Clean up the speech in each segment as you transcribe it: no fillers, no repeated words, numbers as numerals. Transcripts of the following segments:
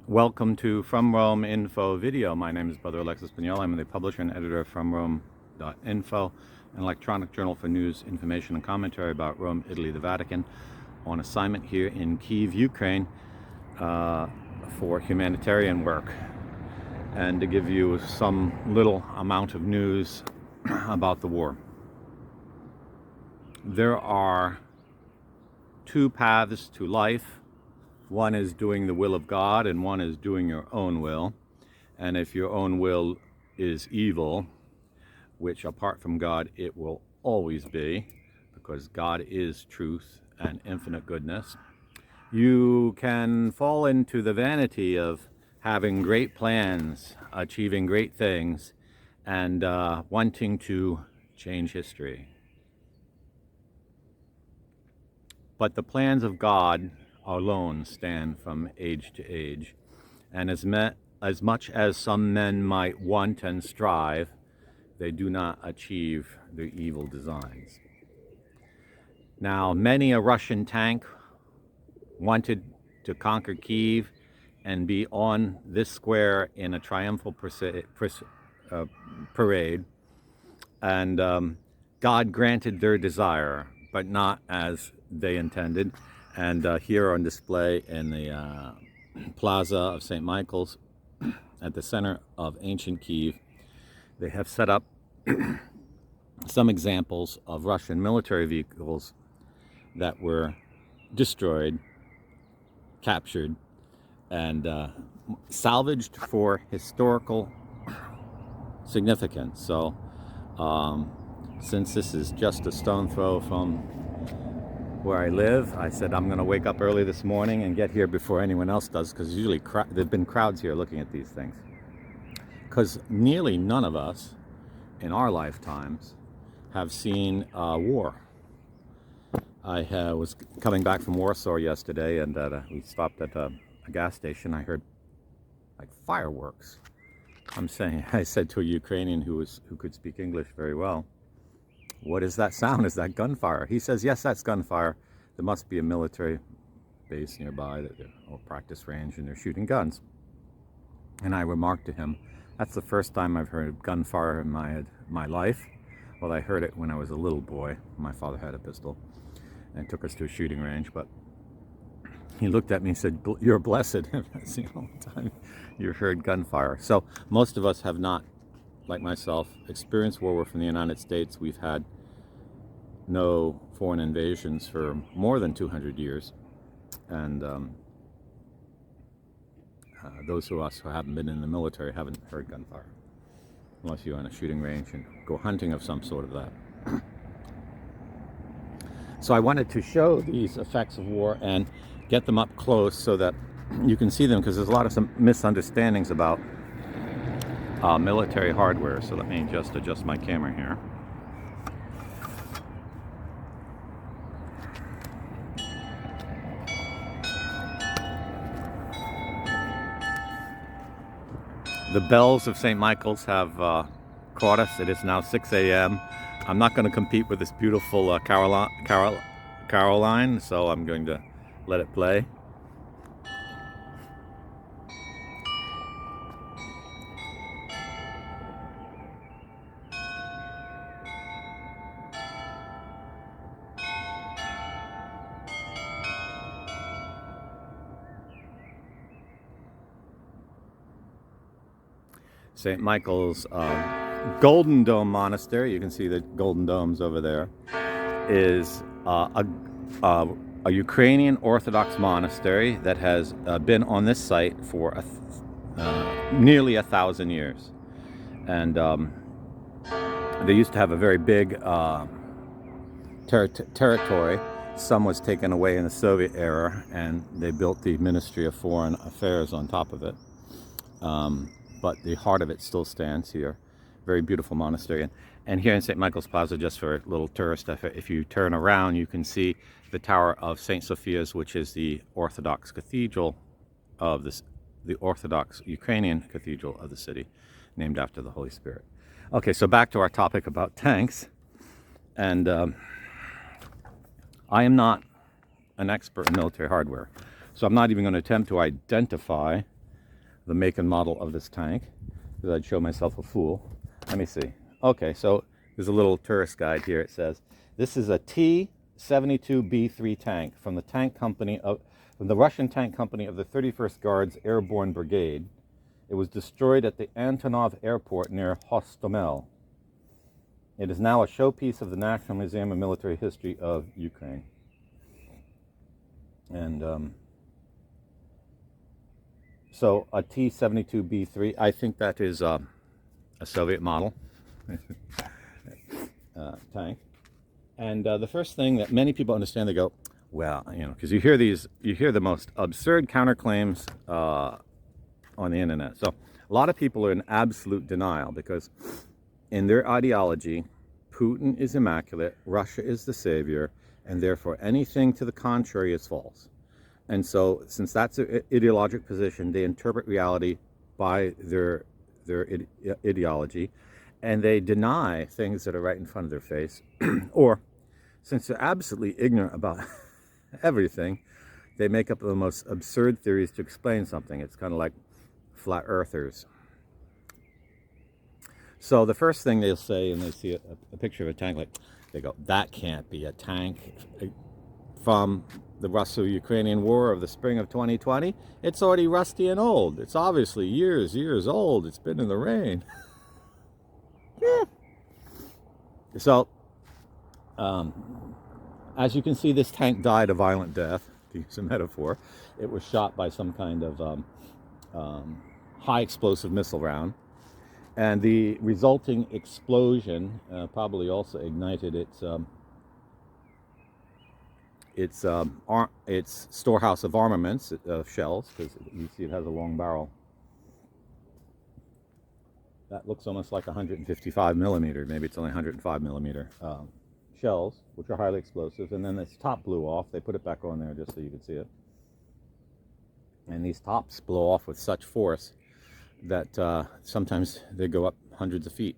Welcome to From Rome Info video. My name is Brother Alexis Pagnola. I'm the publisher and editor of FromRome.info, an electronic journal for news, information, and commentary about Rome, Italy, the Vatican, on assignment here in Kyiv, Ukraine, for humanitarian work, and to give you some little amount of news about the war. There are two paths to life. One is doing the will of God, and one is doing your own will. And if your own will is evil, which apart from God it will always be, because God is truth and infinite goodness, you can fall into the vanity of having great plans, achieving great things, and wanting to change history. But the plans of God alone stand from age to age, and as much as some men might want and strive, they do not achieve their evil designs. Now, many a Russian tank wanted to conquer Kyiv and be on this square in a triumphal parade, and God granted their desire, but not as they intended. And here on display in the plaza of St. Michael's, at the center of ancient Kyiv, they have set up some examples of Russian military vehicles that were destroyed, captured, and salvaged for historical significance. So since this is just a stone throw from where I live, I said I'm going to wake up early this morning and get here before anyone else does, because usually there've been crowds here looking at these things. Because nearly none of us in our lifetimes have seen war. I was coming back from Warsaw yesterday, and we stopped at a gas station. I heard like fireworks. I said to a Ukrainian who could speak English very well, "What is that sound? Is that gunfire?" He says, "Yes, that's gunfire. There must be a military base nearby, or practice range, and they're shooting guns." And I remarked to him, "That's the first time I've heard gunfire in my life. Well, I heard it when I was a little boy. My father had a pistol and took us to a shooting range." But he looked at me and said, "You're blessed. That's the only time you heard gunfire." So most of us have not, like myself, experienced war from the United States. We've had no foreign invasions for more than 200 years. And those of us who haven't been in the military haven't heard gunfire, unless you're on a shooting range and go hunting of some sort of that. So I wanted to show these effects of war and get them up close so that you can see them, because there's a lot of some misunderstandings about military hardware. So let me just adjust my camera here. The bells of St. Michael's have caught us. It is now 6 a.m. I'm not going to compete with this beautiful Caroline, so I'm going to let it play. St. Michael's Golden Dome Monastery, you can see the golden domes over there, is a Ukrainian Orthodox monastery that has been on this site for nearly 1,000 years. And they used to have a very big territory. Some was taken away in the Soviet era, and they built the Ministry of Foreign Affairs on top of it. But the heart of it still stands here. Very beautiful monastery. And here in St. Michael's Plaza, just for a little tourist effort, if you turn around, you can see the Tower of St. Sophia's, which is the Orthodox cathedral of the Orthodox Ukrainian cathedral of the city, named after the Holy Spirit. Okay, so back to our topic about tanks. And I am not an expert in military hardware, so I'm not even going to attempt to identify the make and model of this tank, because I'd show myself a fool. Let me see. Okay, so there's a little tourist guide here. It says, this is a T-72B3 tank from the Russian tank company of the 31st Guards Airborne Brigade. It was destroyed at the Antonov Airport near Hostomel. It is now a showpiece of the National Museum of Military History of Ukraine. And so a T-72B3, I think that is a Soviet model tank. And the first thing that many people understand, they go, well, you know, because you hear the most absurd counterclaims on the internet. So a lot of people are in absolute denial because in their ideology, Putin is immaculate, Russia is the savior, and therefore anything to the contrary is false. And so since that's an ideological position, they interpret reality by their ideology, and they deny things that are right in front of their face. Or since they're absolutely ignorant about everything, they make up the most absurd theories to explain something. It's kind of like flat earthers. So the first thing they'll say, and they see a picture of a tank, like, they go, that can't be a tank from the Russo-Ukrainian War of the spring of 2020. It's already rusty and old. It's obviously years old. It's been in the rain. Yeah. So, as you can see, this tank died a violent death, to use a metaphor. It was shot by some kind of high explosive missile round. And the resulting explosion probably also ignited its storehouse of armaments, shells, because you see it has a long barrel. That looks almost like 155 millimeter. Maybe it's only 105 millimeter shells, which are highly explosive. And then this top blew off. They put it back on there just so you could see it. And these tops blow off with such force that sometimes they go up hundreds of feet.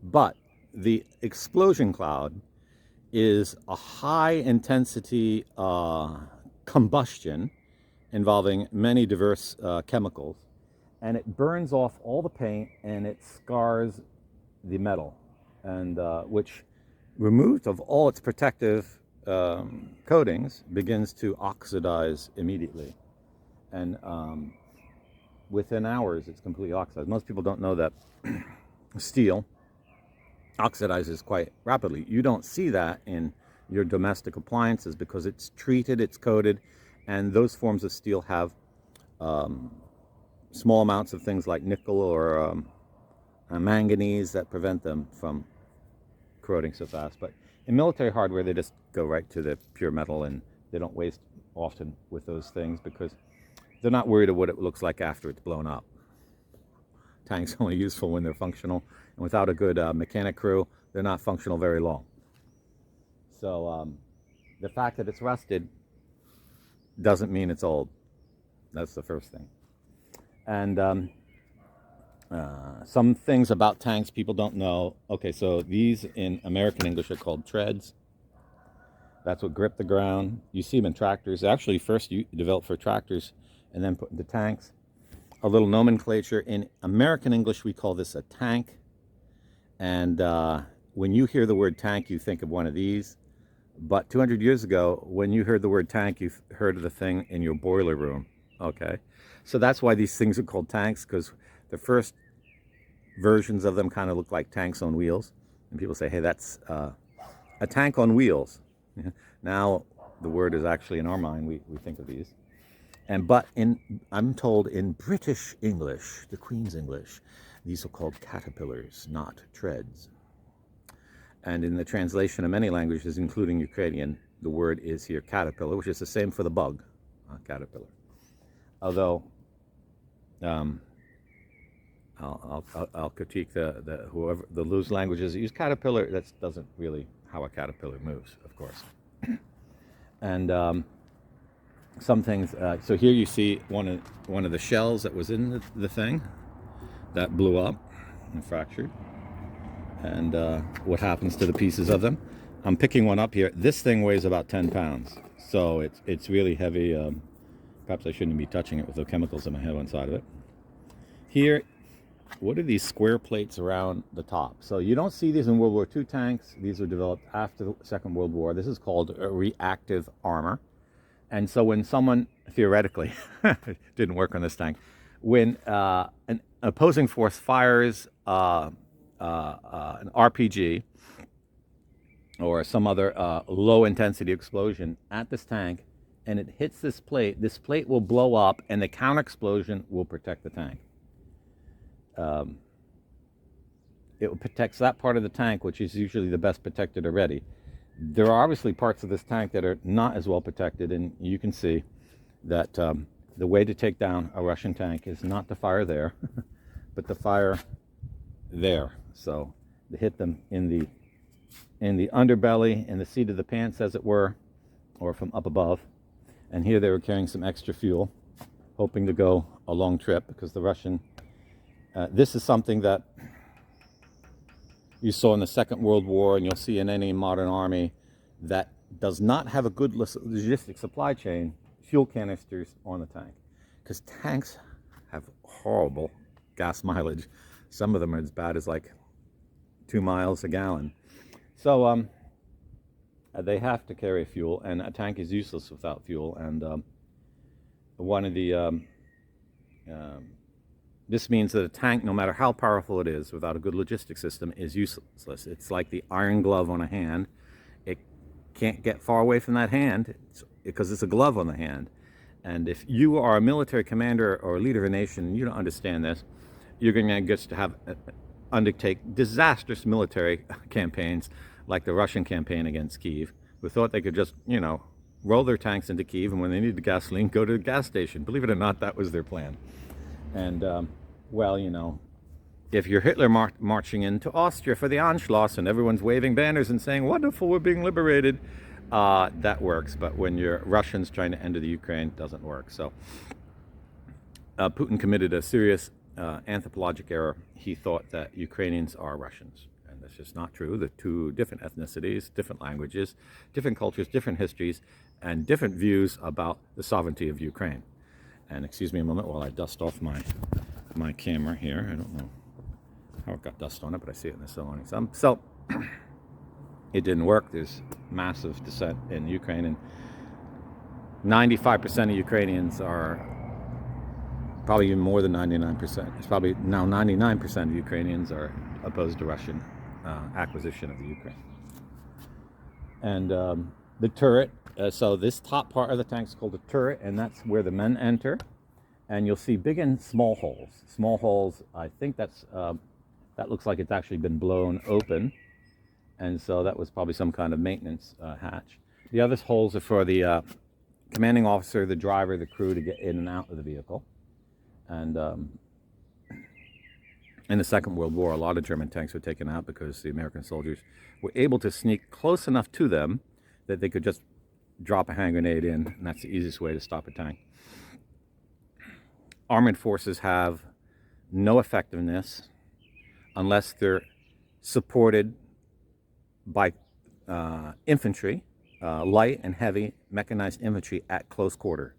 But the explosion cloud is a high intensity combustion involving many diverse chemicals, and it burns off all the paint and it scars the metal, and which, removed of all its protective coatings, begins to oxidize immediately. And within hours, it's completely oxidized. Most people don't know that steel oxidizes quite rapidly. You don't see that in your domestic appliances because it's treated, it's coated, and those forms of steel have small amounts of things like nickel or manganese that prevent them from corroding so fast. But in military hardware, they just go right to the pure metal, and they don't waste often with those things because they're not worried about what it looks like after it's blown up. Tanks are only useful when they're functional, and without a good mechanic crew, they're not functional very long. So the fact that it's rusted doesn't mean it's old. That's the first thing. And some things about tanks people don't know. Okay, so these in American English are called treads. That's what grip the ground. You see them in tractors. Actually, first you develop for tractors and then put into tanks. A little nomenclature. In American English, we call this a tank. And when you hear the word tank, you think of one of these. But 200 years ago, when you heard the word tank, you heard of the thing in your boiler room. Okay? So that's why these things are called tanks, because the first versions of them kind of look like tanks on wheels. And people say, hey, that's a tank on wheels. Now the word is actually in our mind, we think of these. But I'm told in British English, the Queen's English, these are called caterpillars, not treads. And in the translation of many languages, including Ukrainian, the word is here caterpillar, which is the same for the bug, caterpillar. Although I'll critique the loose languages that use caterpillar. That doesn't really how a caterpillar moves, of course. And some things. So here you see one of the shells that was in the thing that blew up and fractured. And what happens to the pieces of them? I'm picking one up here. This thing weighs about 10 pounds, so it's really heavy Perhaps I shouldn't be touching it with the chemicals in my head on side of it. Here, what are these square plates around the top? So you don't see these in World War II tanks. These were developed after the Second World War. This is called reactive armor. And so when someone, theoretically, didn't work on this tank, when an opposing force fires an RPG or some other low-intensity explosion at this tank, and it hits this plate will blow up, and the counter-explosion will protect the tank. It protects that part of the tank, which is usually the best protected already. There are obviously parts of this tank that are not as well protected, and you can see that the way to take down a Russian tank is not to fire there, but to fire there. So to hit them in the underbelly, in the seat of the pants, as it were, or from up above. And here they were carrying some extra fuel, hoping to go a long trip, because the Russian, this is something that you saw in the Second World War, and you'll see in any modern army that does not have a good logistic supply chain, fuel canisters on the tank. Because tanks have horrible gas mileage. Some of them are as bad as like 2 miles a gallon. So they have to carry fuel, and a tank is useless without fuel. And one of the this means that a tank, no matter how powerful it is, without a good logistic system, is useless. It's like the iron glove on a hand. It can't get far away from that hand because it's a glove on the hand. And if you are a military commander or a leader of a nation and you don't understand this, you're going to get to have undertake disastrous military campaigns like the Russian campaign against Kiev, who thought they could just, roll their tanks into Kiev, and when they needed gasoline, go to the gas station. Believe it or not, that was their plan. And, if you're Hitler marching into Austria for the Anschluss and everyone's waving banners and saying, wonderful, we're being liberated, that works. But when you're Russians trying to enter the Ukraine, it doesn't work. So Putin committed a serious anthropologic error. He thought that Ukrainians are Russians. And that's just not true. They're two different ethnicities, different languages, different cultures, different histories, and different views about the sovereignty of Ukraine. And excuse me a moment while I dust off my camera here. I don't know how it got dust on it, but I see it in the ceiling. So it didn't work. There's massive dissent in Ukraine, and 95% of Ukrainians are, probably even more than 99%. It's probably now 99% of Ukrainians are opposed to Russian acquisition of the Ukraine. And the turret. So this top part of the tank is called a turret, and that's where the men enter. And you'll see big and small holes. Small holes, I think that looks like it's actually been blown open. And so that was probably some kind of maintenance hatch. The other holes are for the commanding officer, the driver, the crew to get in and out of the vehicle. And in the Second World War, a lot of German tanks were taken out because the American soldiers were able to sneak close enough to them that they could just drop a hand grenade in, and that's the easiest way to stop a tank. Armored forces have no effectiveness unless they're supported by infantry, light and heavy mechanized infantry at close quarter.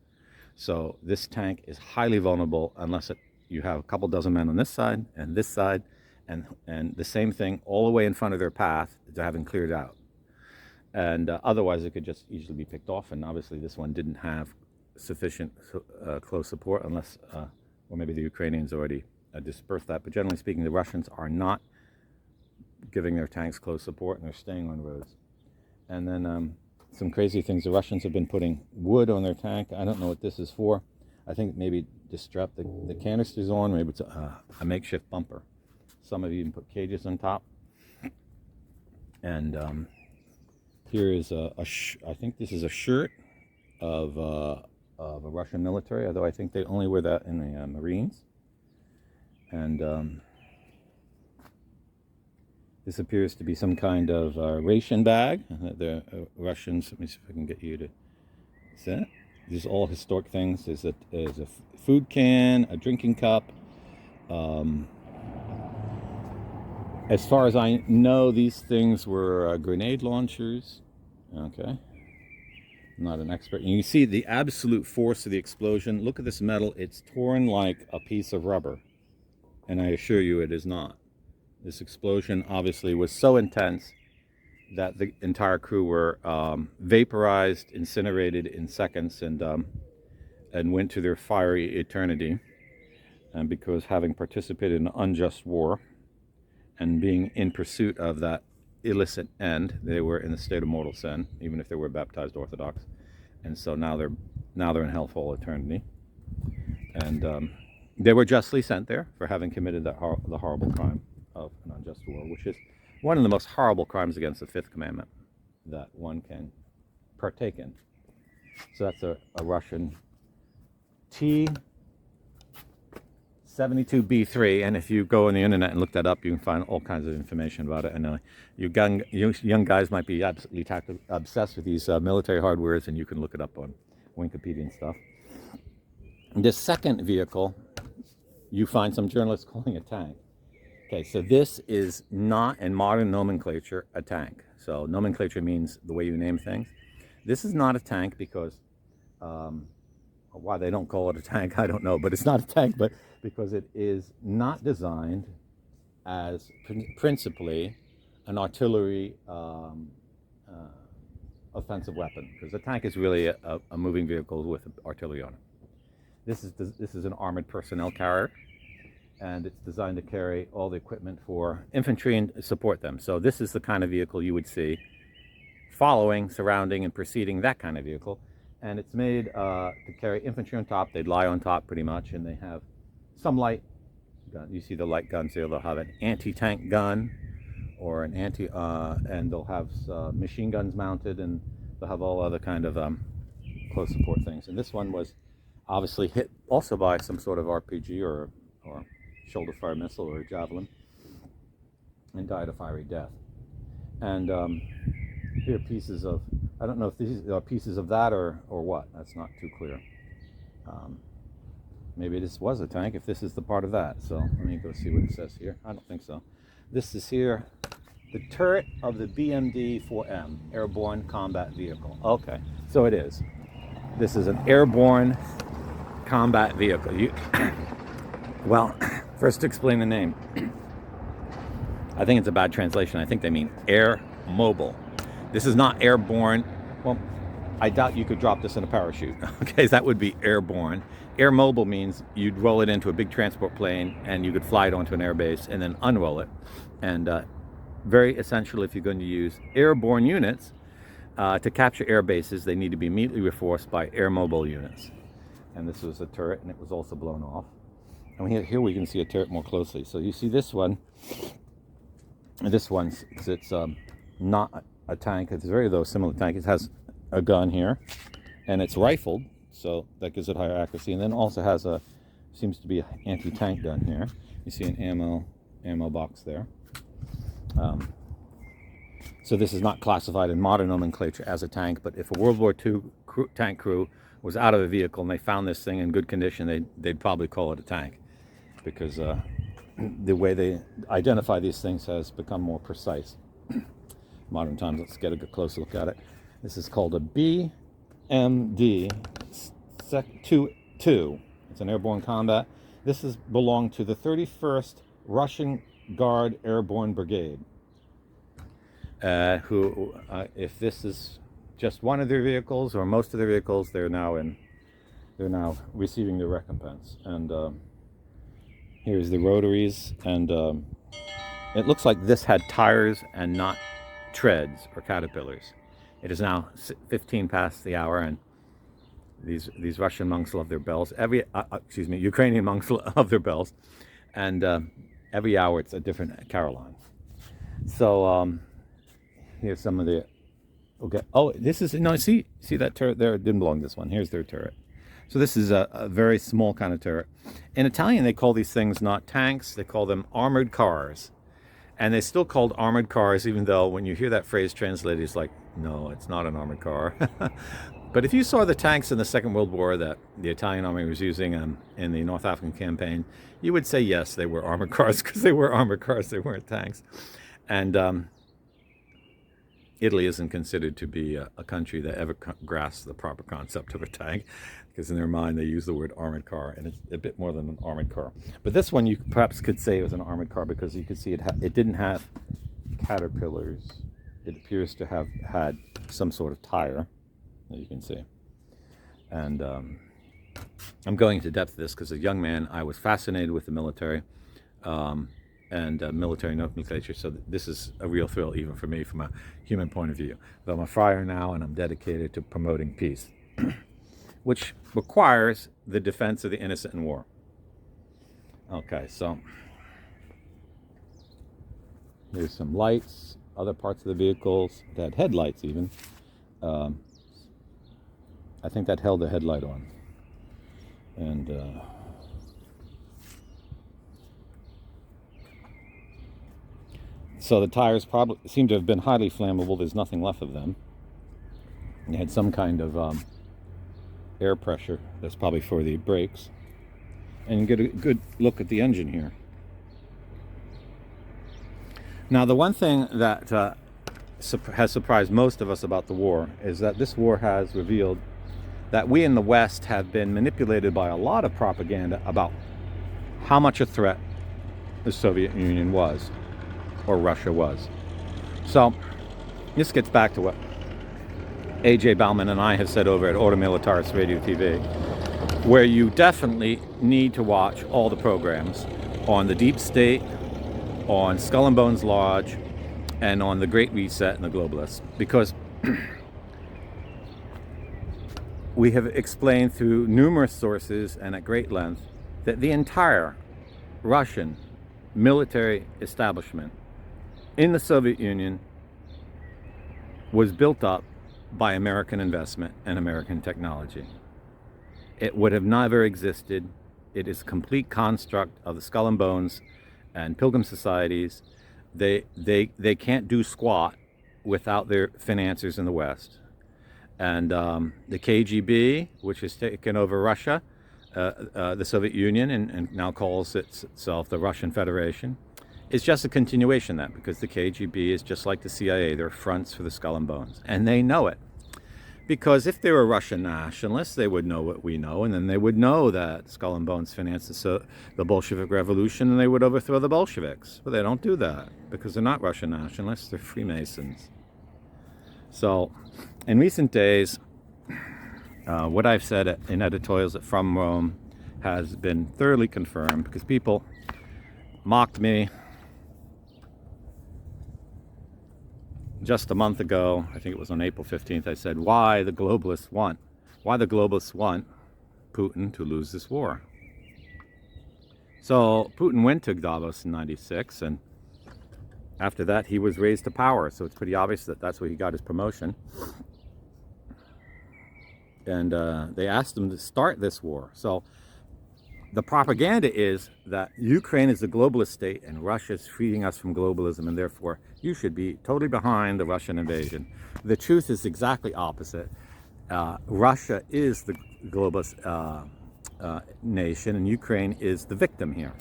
So this tank is highly vulnerable unless you have a couple dozen men on this side, and the same thing all the way in front of their path they're having cleared out. And otherwise, it could just easily be picked off. And obviously, this one didn't have sufficient close support, unless, or maybe the Ukrainians already dispersed that. But generally speaking, the Russians are not giving their tanks close support, and they're staying on roads. And then some crazy things. The Russians have been putting wood on their tank. I don't know what this is for. I think maybe to strap the canisters on. Maybe it's a makeshift bumper. Some have even put cages on top. And here is I think this is a shirt of a Russian military, although I think they only wear that in the Marines. And this appears to be some kind of ration bag. The Russians, let me see if I can get you to see that. These are all historic things. There's a food can, a drinking cup. As far as I know, these things were grenade launchers. Okay. I'm not an expert. And you see the absolute force of the explosion. Look at this metal. It's torn like a piece of rubber. And I assure you it is not. This explosion obviously was so intense that the entire crew were vaporized, incinerated in seconds, and went to their fiery eternity. And because having participated in an unjust war and being in pursuit of that illicit end, they were in a state of mortal sin, even if they were baptized Orthodox. And so now they're in hell for all eternity. And they were justly sent there for having committed the horrible crime of an unjust war, which is one of the most horrible crimes against the fifth commandment that one can partake in. So that's a Russian T-72B3, and if you go on the internet and look that up, you can find all kinds of information about it. And you young guys might be absolutely obsessed with these military hardwares, and you can look it up on Wikipedia and stuff. This second vehicle, you find some journalists calling a tank. Okay, so this is not, in modern nomenclature, a tank. So nomenclature means the way you name things. This is not a tank because, why they don't call it a tank, I don't know. But it's not a tank, but because it is not designed as principally an artillery offensive weapon. Because a tank is really a moving vehicle with artillery on it. This is an armored personnel carrier. And it's designed to carry all the equipment for infantry and support them. So this is the kind of vehicle you would see following, surrounding, and preceding that kind of vehicle. And it's made to carry infantry on top. They'd lie on top pretty much, and they have some light gun. You see the light guns here. They'll have an anti-tank gun or an and they'll have machine guns mounted, and they'll have all other kind of close support things. And this one was obviously hit also by some sort of RPG or shoulder fire missile or a javelin, and died a fiery death. And here are pieces of, I don't know if these are pieces of that or what. That's not too clear. Maybe this was a tank if this is the part of that. So let me go see what it says here. I don't think so. This is here, the turret of the BMD-4M, Airborne Combat Vehicle. Okay, so it is. This is an airborne combat vehicle. Well, first to explain the name. I think it's a bad translation. I think they mean air mobile. This is not airborne. Well, I doubt you could drop this in a parachute. Okay, that would be airborne. Air mobile means you'd roll it into a big transport plane and you could fly it onto an airbase and then unroll it. And very essential if you're going to use airborne units to capture air bases, they need to be immediately reinforced by air mobile units. And this was a turret, and it was also blown off. And here we can see a turret more closely. So you see this one. This one, it's not a tank. It's very similar tank. It has a gun here, and it's rifled, so that gives it higher accuracy. And then also has seems to be an anti-tank gun here. You see an ammo box there. So this is not classified in modern nomenclature as a tank, but if a World War II tank crew was out of a vehicle and they found this thing in good condition, they'd probably call it a tank, because the way they identify these things has become more precise. Modern times, let's get a closer look at it. This is called a BMD-2. It's an airborne combat. This belonged to the 31st Russian Guard Airborne Brigade, who, if this is just one of their vehicles or most of their vehicles, they're now receiving their recompense. And here's the rotaries, and it looks like this had tires and not treads or caterpillars. It is now 15 past the hour, and these Russian monks love their bells. Ukrainian monks love their bells, and every hour it's a different carillon. So here's some of the. Okay. Oh, this is see that turret there? It didn't belong to this one. Here's their turret. So this is a very small kind of turret. In Italian, they call these things not tanks. They call them armored cars. And they're still called armored cars, even though when you hear that phrase translated, it's like, no, it's not an armored car. But if you saw the tanks in the Second World War that the Italian army was using in the North African campaign, you would say, yes, they were armored cars, because they were armored cars. They weren't tanks. And Italy isn't considered to be a country that ever grasps the proper concept of a tank, because in their mind they use the word armored car, and it's a bit more than an armored car. But this one you perhaps could say was an armored car because you could see it didn't have caterpillars. It appears to have had some sort of tire, as you can see. And I'm going into depth of this because as a young man I was fascinated with the military and military nomenclature, so this is a real thrill even for me from a human point of view. But I'm a friar now and I'm dedicated to promoting peace, which requires the defense of the innocent in war. Okay, so there's some lights, other parts of the vehicles that had headlights even. I think that held the headlight on. And so the tires probably seem to have been highly flammable. There's nothing left of them. They had some kind of air pressure. That's probably for the brakes. And you get a good look at the engine here. Now, the one thing that has surprised most of us about the war is that this war has revealed that we in the West have been manipulated by a lot of propaganda about how much a threat the Soviet Union was, or Russia was. So this gets back to what A.J. Bauman and I have said over at Ordo Militaris Radio TV, where you definitely need to watch all the programs on the Deep State, on Skull and Bones Lodge, and on the Great Reset and the Globalists, because we have explained through numerous sources and at great length that the entire Russian military establishment in the Soviet Union was built up by American investment and American technology. It would have never existed. It is a complete construct of the Skull and Bones and Pilgrim societies. They can't do squat without their financiers in the West. And the KGB, which has taken over Russia, the Soviet Union, and now calls itself the Russian Federation, is just a continuation of that, because the KGB is just like the CIA. They're fronts for the Skull and Bones. And they know it. Because if they were Russian nationalists, they would know what we know, and then they would know that Skull and Bones financed the Bolshevik Revolution, and they would overthrow the Bolsheviks. But they don't do that, because they're not Russian nationalists, they're Freemasons. So, in recent days, what I've said in editorials at From Rome has been thoroughly confirmed, because people mocked me just a month ago. I think it was on April 15th. I said, why the globalists want Putin to lose this war. So Putin went to Davos in '96, and after that he was raised to power, so it's pretty obvious that that's where he got his promotion. And they asked him to start this war. So the propaganda is that Ukraine is a globalist state and Russia is freeing us from globalism, and therefore you should be totally behind the Russian invasion. The truth is exactly opposite. Russia is the globalist nation, and Ukraine is the victim here.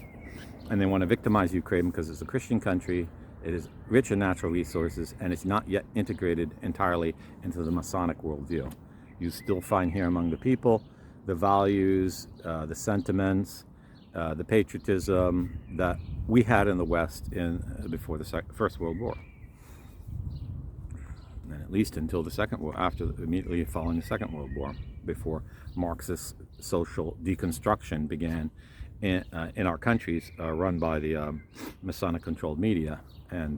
And they want to victimize Ukraine because it's a Christian country, it is rich in natural resources, and it's not yet integrated entirely into the Masonic worldview. You still find here among the people the values, the sentiments, the patriotism that we had in the West before the First World War, and at least until the Second World, immediately following the Second World War, before Marxist social deconstruction began in our countries, run by the Masonic-controlled media and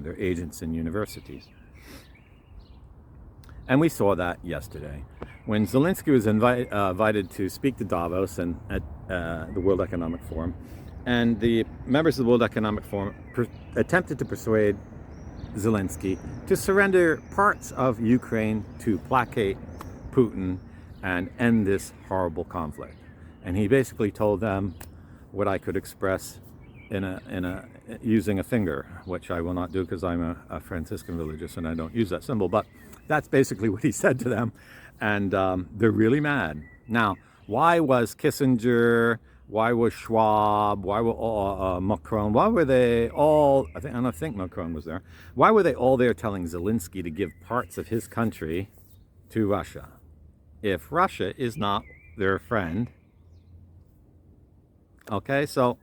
their agents in universities. And we saw that yesterday when Zelensky was invited to speak to Davos and at the World Economic Forum, and the members of the World Economic Forum attempted to persuade Zelensky to surrender parts of Ukraine to placate Putin and end this horrible conflict. And he basically told them what I could express using a finger, which I will not do because I'm a Franciscan religious and I don't use that symbol. But that's basically what he said to them, and they're really mad. Now, why was Kissinger, Why was Schwab? Why were Macron? Why were they all? I think Macron was there. Why were they all there telling Zelensky to give parts of his country to Russia? If Russia is not their friend, okay. So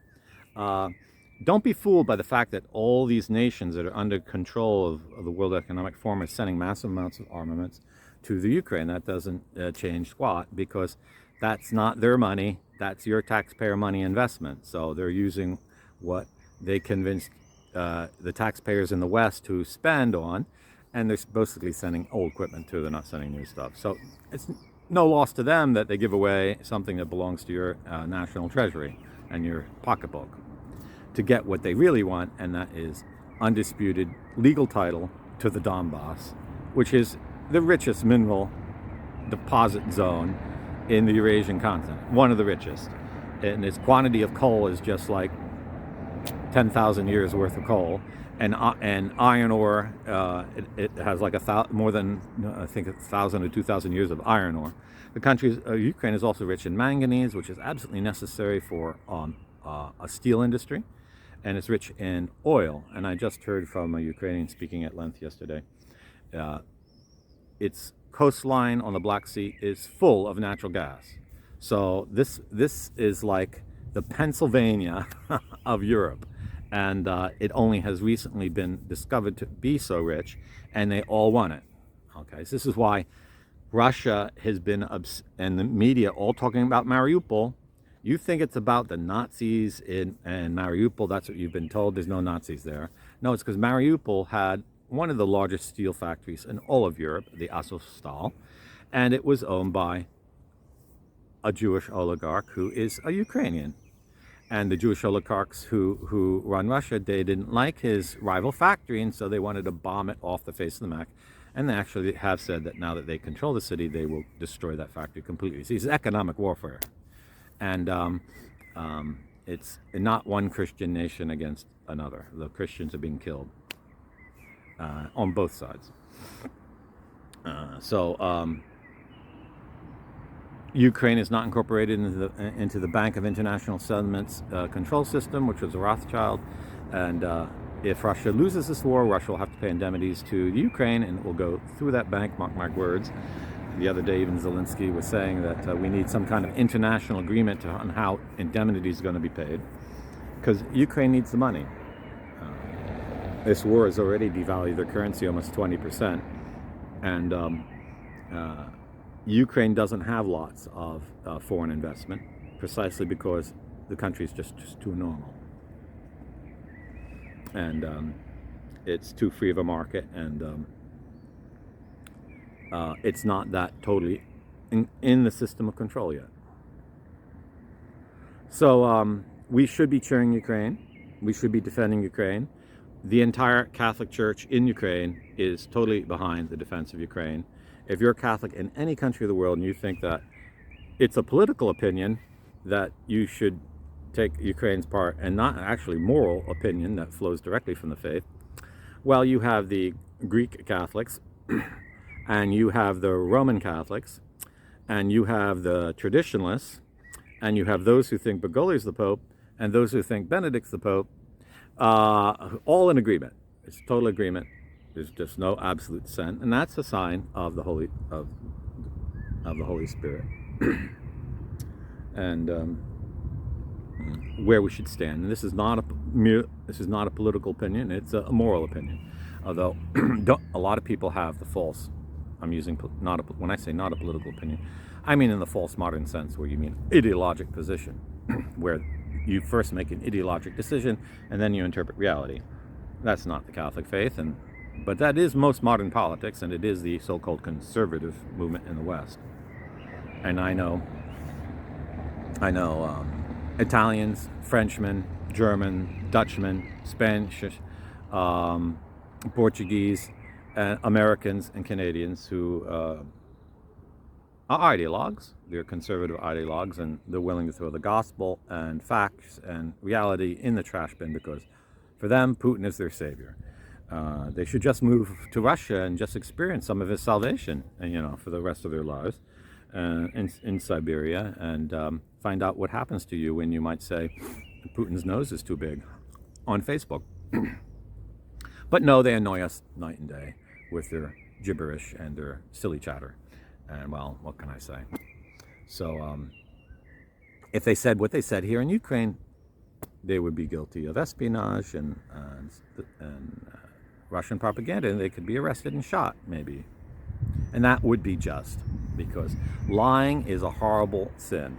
don't be fooled by the fact that all these nations that are under control of the World Economic Forum are sending massive amounts of armaments to the Ukraine. That doesn't change squat, because that's not their money. That's your taxpayer money investment. So they're using what they convinced the taxpayers in the West to spend on, and they're basically sending old equipment too. They're not sending new stuff. So it's no loss to them that they give away something that belongs to your national treasury and your pocketbook to get what they really want, and that is undisputed legal title to the Donbass, which is the richest mineral deposit zone in the Eurasian continent, one of the richest. And its quantity of coal is just like 10,000 years worth of coal. And iron ore, it has like more than, I think, 1,000 or 2,000 years of iron ore. The country, Ukraine, is also rich in manganese, which is absolutely necessary for a steel industry. And it's rich in oil. And I just heard from a Ukrainian speaking at length yesterday. Its coastline on the Black Sea is full of natural gas. So this is like the Pennsylvania of Europe. And it only has recently been discovered to be so rich, and they all want it. Okay, so this is why Russia has been, and the media all talking about Mariupol. You think it's about the Nazis in Mariupol. That's what you've been told. There's no Nazis there. No, it's because Mariupol had one of the largest steel factories in all of Europe, the Azovstal, and it was owned by a Jewish oligarch who is a Ukrainian. And the Jewish oligarchs who run Russia, they didn't like his rival factory, and so they wanted to bomb it off the face of the map. And they actually have said that now that they control the city, they will destroy that factory completely. See, it's economic warfare. And it's not one Christian nation against another. The Christians are being killed on both sides. Ukraine is not incorporated into the Bank of International Settlements control system, which was a Rothschild. And if Russia loses this war, Russia will have to pay indemnities to the Ukraine, and it will go through that bank, mark my words. The other day, even Zelensky was saying that we need some kind of international agreement on how indemnities are going to be paid, because Ukraine needs the money. This war has already devalued their currency almost 20%. And Ukraine doesn't have lots of foreign investment, precisely because the country is just too normal. And it's too free of a market, and it's not that totally in the system of control yet. So we should be cheering Ukraine. We should be defending Ukraine. The entire Catholic Church in Ukraine is totally behind the defense of Ukraine. If you're Catholic in any country of the world and you think that it's a political opinion that you should take Ukraine's part and not actually moral opinion that flows directly from the faith, well, you have the Greek Catholics, and you have the Roman Catholics, and you have the traditionalists, and you have those who think Bergoglio's the Pope, and those who think Benedict's the Pope, all in agreement. It's total agreement. There's just no absolute dissent, and that's a sign of the Holy Spirit, and where we should stand. And this is not a political opinion; it's a moral opinion. Although a lot of people have the false. I'm using when I say not a political opinion, I mean in the false modern sense, where you mean ideologic position, where you first make an ideologic decision and then you interpret reality. That's not the Catholic faith, but that is most modern politics, and it is the so-called conservative movement in the West. And I know Italians, Frenchmen, German, Dutchmen, Spanish, Portuguese, Americans, and Canadians who are ideologues. They're conservative ideologues, and they're willing to throw the gospel and facts and reality in the trash bin, because for them, Putin is their savior. They should just move to Russia and just experience some of his salvation, and for the rest of their lives. in Siberia and find out what happens to you when you might say Putin's nose is too big on Facebook. But no, they annoy us night and day with their gibberish and their silly chatter. And well, what can I say? So if they said what they said here in Ukraine, they would be guilty of espionage and Russian propaganda, and they could be arrested and shot, maybe. And that would be just, because lying is a horrible sin.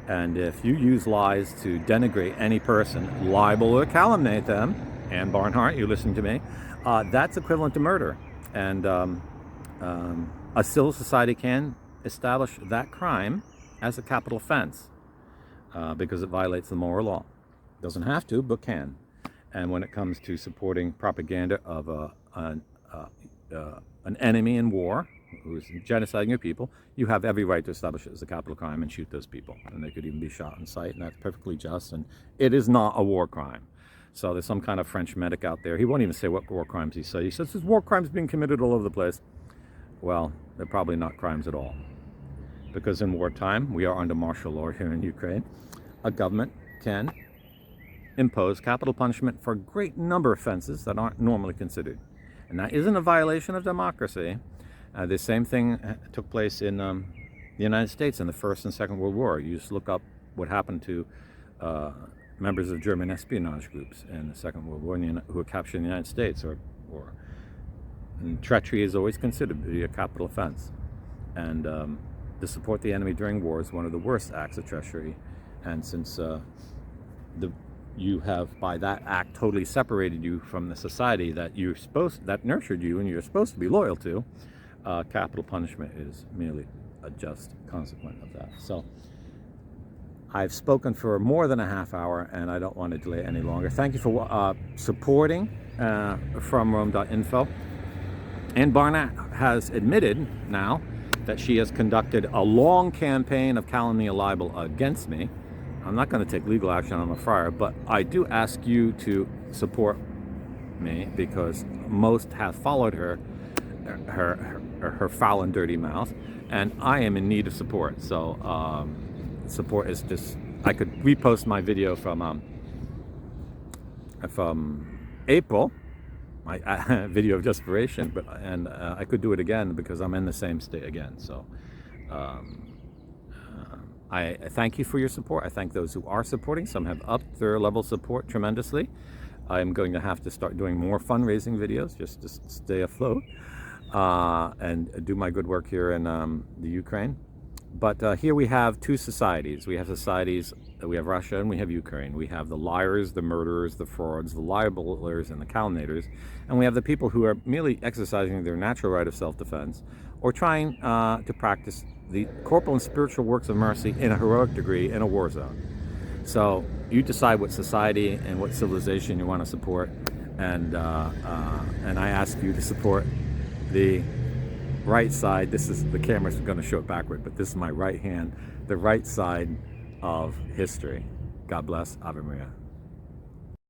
And if you use lies to denigrate any person, libel or calumniate them, Ann Barnhart, you listen to me, that's equivalent to murder. And a civil society can establish that crime as a capital offense because it violates the moral law. Doesn't have to, but can. And when it comes to supporting propaganda of an enemy in war who's genociding your people, you have every right to establish it as a capital crime and shoot those people. And they could even be shot on sight, and that's perfectly just. And it is not a war crime. So there's some kind of French medic out there. He won't even say what war crimes he says. He says there's war crimes being committed all over the place. Well, they're probably not crimes at all. Because in wartime, we are under martial law here in Ukraine. A government can impose capital punishment for a great number of offenses that aren't normally considered. And that isn't a violation of democracy. The same thing took place in the United States in the First and Second World War. You just look up what happened to members of German espionage groups in the Second World War who were captured in the United States. And treachery is always considered to be a capital offense. And to support the enemy during war is one of the worst acts of treachery. And since you have, by that act, totally separated you from the society that that nurtured you and you're supposed to be loyal to, capital punishment is merely a just consequence of that. So I've spoken for more than a half hour, and I don't want to delay any longer. Thank you for supporting from Rome.info. And Barnett has admitted now that she has conducted a long campaign of calumny and libel against me. I'm not going to take legal action on the friar, but I do ask you to support me because most have followed her foul and dirty mouth, and I am in need of support. So support is just, I could repost my video from April, my video of desperation, and I could do it again because I'm in the same state again. So I thank you for your support. I thank those who are supporting. Some have upped their level of support tremendously. I'm going to have to start doing more fundraising videos just to stay afloat and do my good work here in the Ukraine. But here we have two societies. We have Russia and we have Ukraine. We have the liars, the murderers, the frauds, the libelers, and the calumniators. And we have the people who are merely exercising their natural right of self-defense or trying to practice the corporal and spiritual works of mercy in a heroic degree in a war zone. So you decide what society and what civilization you want to support. And I ask you to support the right side. This is, the camera's going to show it backward, but this is my right hand, the right side of history. God bless. Ave Maria.